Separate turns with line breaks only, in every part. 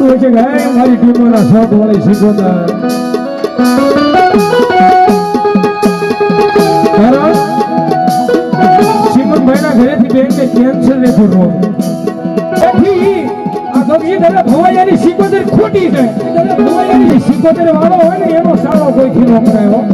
આવડું હોય છે કે મારી ટીમોના શોખ વાળી શીખોતા સિમનભાઈના ઘરેથી બેન કે કેન્સર ને પૂરો એથી આ ગગજી દાદા ભવાયાની શીખોતર ખોટી છે દાદા ભવાયાની શીખોતર વાળો હોય ને એનો સારો કોઈ થી નો કરાયો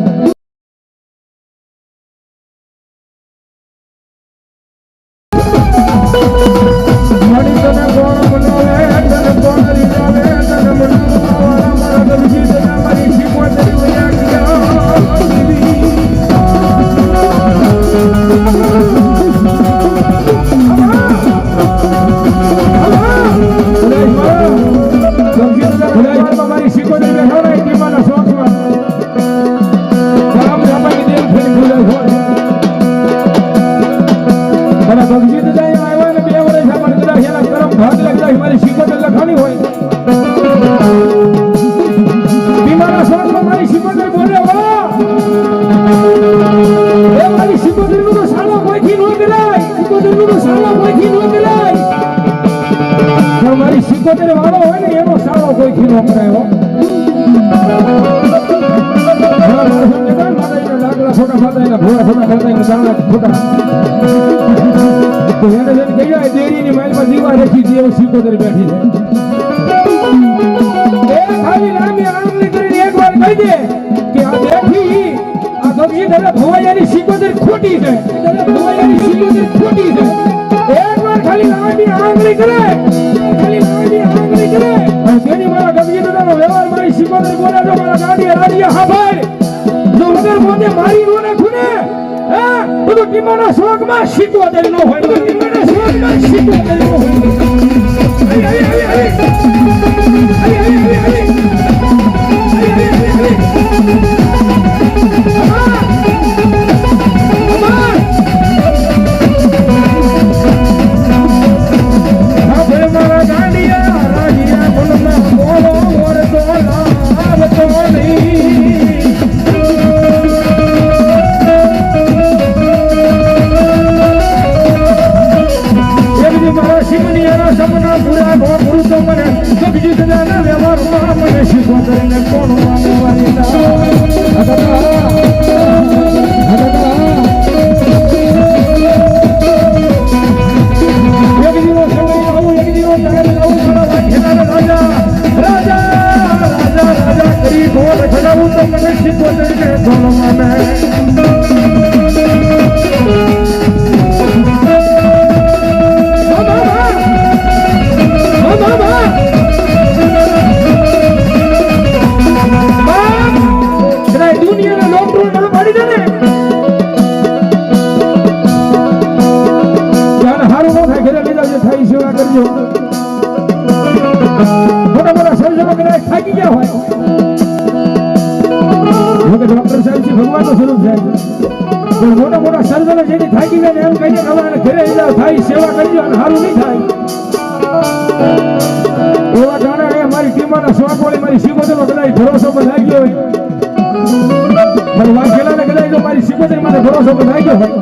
સિકોતેર વાળો હોય ને એનો સારો કોઈ થી નો કરાયો લાકડા છોટા ફાટાયેલા ભોળા છોટા ફાટાયેલા દાણા છોટા તો એને જેને કહી જાય દેરીની માઇલમાં દીવા રાખી દે એવું સિકોતેર બેઠી છે એ ખાલી લાંબી આંગળી કરીને એકવાર કહી દે કે આ બેઠી આ ગગજી દાદા ભવાયાની સિકોતેર ખોટી છે દાદા ભવાયાની સિકોતેર ખોટી છે એકવાર ખાલી લાંબી આંગળી કરે તેની મારા ગગજી દાદાનો વ્યવહાર મારી સિકોતેર બોલે તો મારા ગાડીએ રાડીએ હા ભાઈ જો વગર મોતે મારી નો નાખું ને હે બધું ટીમાના શોખમાં સિકોતેર નો હોય ટીમાના શોખમાં સિકોતેર નો હોય મોટા મોટા સર્જનો જેની થાકી જાય એમ કહીને તમારે ઘરે જાવ થાય સેવા કરજો અને સારું નહીં થાય એવા ગાણા અહીંયા મારી ટીમના શોખ વાળી મારી સિકોતેરમાં કદાચ ભરોસો પર લાગ્યો હોય મારી વાઘેલાને કદાચ જો મારી સિકોતેર માટે ભરોસો પર લાગ્યો હોય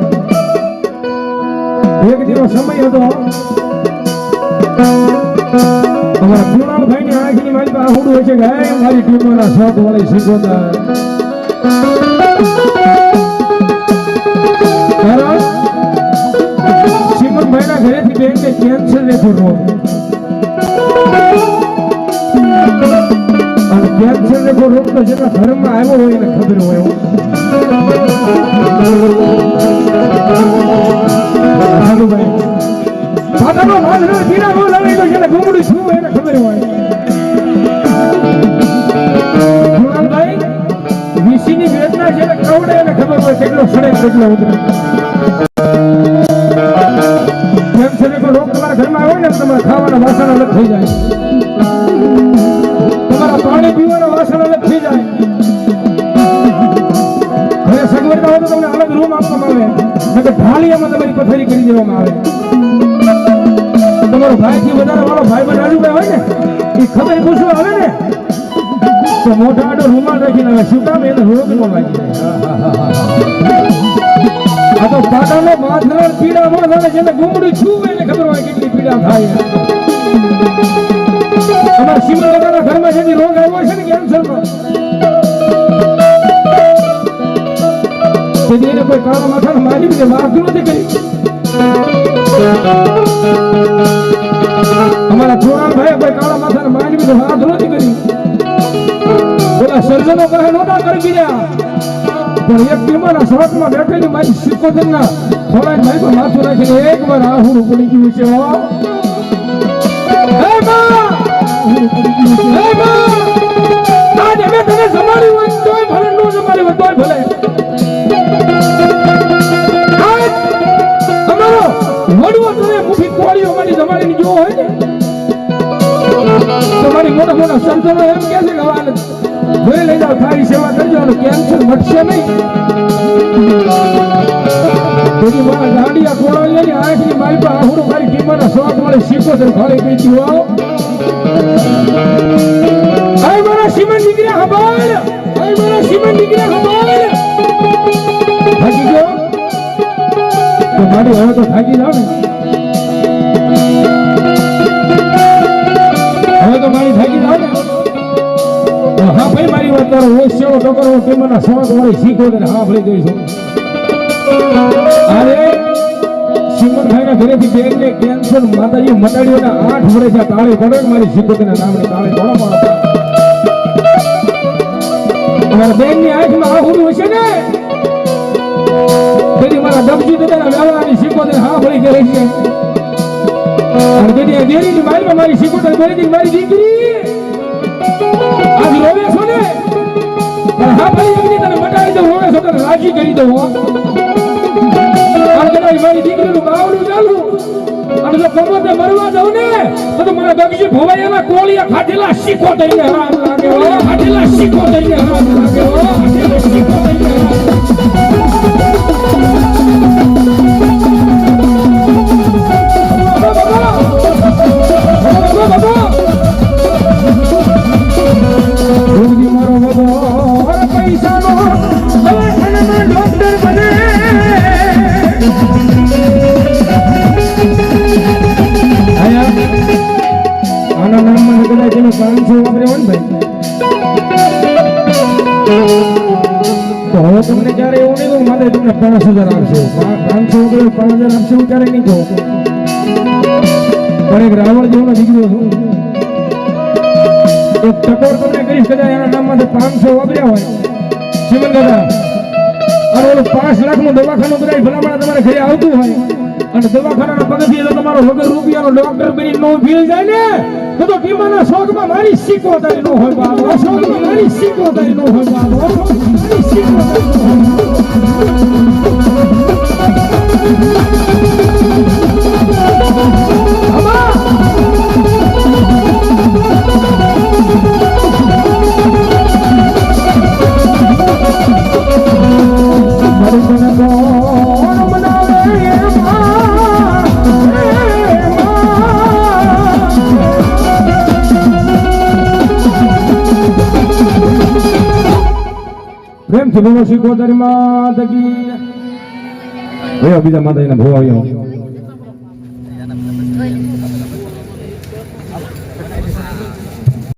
એક દિવસ સમય હતો અમારા પૂર્ણાભાઈની આંખની મારી પાસે આવડું હોય છે કે મારી ટીમના શોખ વાળી સિકોતેર સિમનભાઈના ઘરેથી બેન કે કેન્સર ને પૂરો અને કેન્સર ને પૂરો રોગ તો જેના ધર્મમાં આવ્યો હોય એને ખબર હોય પોતાનો વાંધો પીડા બહુ લાગે તો જેને ગુમડું શું એને ખબર હોય ભાઈ વિસીની વેદના જેને કવડે એને ખબર હોય કેટલો સડે કેટલો ઉતરે તમારા ખાવાના વાસણ અલગ થઈ જાય તમારા પાણી પીવાના વાસણ અલગ થઈ જાય હવે સગવડતા હોય તો તમને અલગ રૂમ આપવામાં આવે નકર ઢાળિયામાં તમારી પથારી કરી દેવામાં આવે તમારો ભાઈથી વધારે વાળો ભાઈ બન રાજુભાઈ હોય ને એ ખબર પૂછવા આવે ને તો મોટા આડો રૂમાલ રાખીને આવે શું કામ એને રોગ ન લાગી આ તો પાટાનો બાંધણ પીડા મળે જેને ગુમડું છું એને ખબર હોય કેટલી પીડા થાય અમારા શ્રીમંત દાદાના ઘરમાં જેથી રોગ આવ્યો છે ને કેન્સરનો, તેથી એને કોઈ કાળા માથાને મારી દીધે વાંધો નથી કરી. અમારા ચોરાણભાઈ કોઈ કાળા માથાને મારી દીધે વાંધો નથી કરી. પેલા સર્જનો કહે નહોતા કરી દીધા, પણ એક બીમારના શોખમાં બેઠેલી મારી સિકોતરના થોડા મારી પર માથું રાખીને એકવાર આહુડું પડી ગયું છે. હે માં, હે માં, આજ અમે તને જમાડી હોય તોય ભલે, નો જમાડી હોય તોય ભલે. આજ અમારો વડવો તને મુઠી કોળીઓ મારી જમાડીને ગયો હોય ને, તમારી મોટા મોટા સંતોનો એમ કહે છે કે હવે ઘરે લઈ જાઓ, થારી સેવા કરજો, કેન્સર મટશે નહીં. તેથી મારા ગાંડિયા કોળાની આંખની મારી પર આહુડું મારી ટીમાના શોખ મળે સિકોતર ઘરે ગઈ હતી. હો આય મારા શ્રીમંત દીકરા હબાલ, આય મારા શ્રીમંત દીકરા હબાલ. થાકી ગયો તો મારી હવે તો થાકી જાવ ને, હવે તો મારી થાકી જાવ ને. હા ભાઈ મારી વાત તારો રોજ સેવો તો કરો, ટીમાના શોખ મળે સિકોતર હા ભળી દઈશું. અરે શ્રીમંતભાઈના ઘરેથી બેનને કેન્સર માતાજી મટાડ્યો, 8 વર્ષ તાળી પડે મારી સિકોતરના નામની તાળી પડો. મારા બેનની આંખમાં આહુડું હશે ને, તેથી મારા દમજી દાદાના વ્યવહારની સિકોતર હા ભળી કરે છે. અને તેથી દેરીની મારીમાં મારી સિકોતર ભરી મારી દીકરી આજ રોવે છો ને, પણ હા ભળી એકની તને મટાડી દઉં, રોવે છો તને રાજી કરી દઉં. મારી દીકરીનું બાવડું ચાલુ, અને જો કમોતે મરવા જાવ ને તો મારા દગજી ભોવાઈના કોળિયા ખાધેલા શીખો દઈને હરામ લાગે. ખાધેલા શીખો દઈને હરામ લાગે. ખાધેલા શીખો દઈને હરામ. હવે તમને ક્યારે એવું નહીં કહું મારે તમને 5000 આપશે, 500 5000 આપશે હું ક્યારે નહીં કહું. પણ એક રાવણ જેવો નીકળ્યો છું, એક ટકોર તમને કહીશ કદાચ એના નામમાંથી 500 વાપર્યા હોય શ્રીમંત દાદા, અને ઓલું 5 લાખનું દવાખાનું કદાચ ભલામણ તમારે ઘરે આવતું હોય, અને દવાખાનાના પગથિયે તો તમારો વગર રૂપિયાનો ડોક્ટર બની નો ફીલ જાય ને, તો ટીમાના શોખમાં મારી સિકોતરી નો હોય બાબો, શોખમાં મારી સિકોતરી નો હોય બાબો, મારી સિકોતરી નો હોય. પ્રેમથી બોલો સિકોતરી માતા કી. બીજા માતાજીના ભોવા આવ્યો.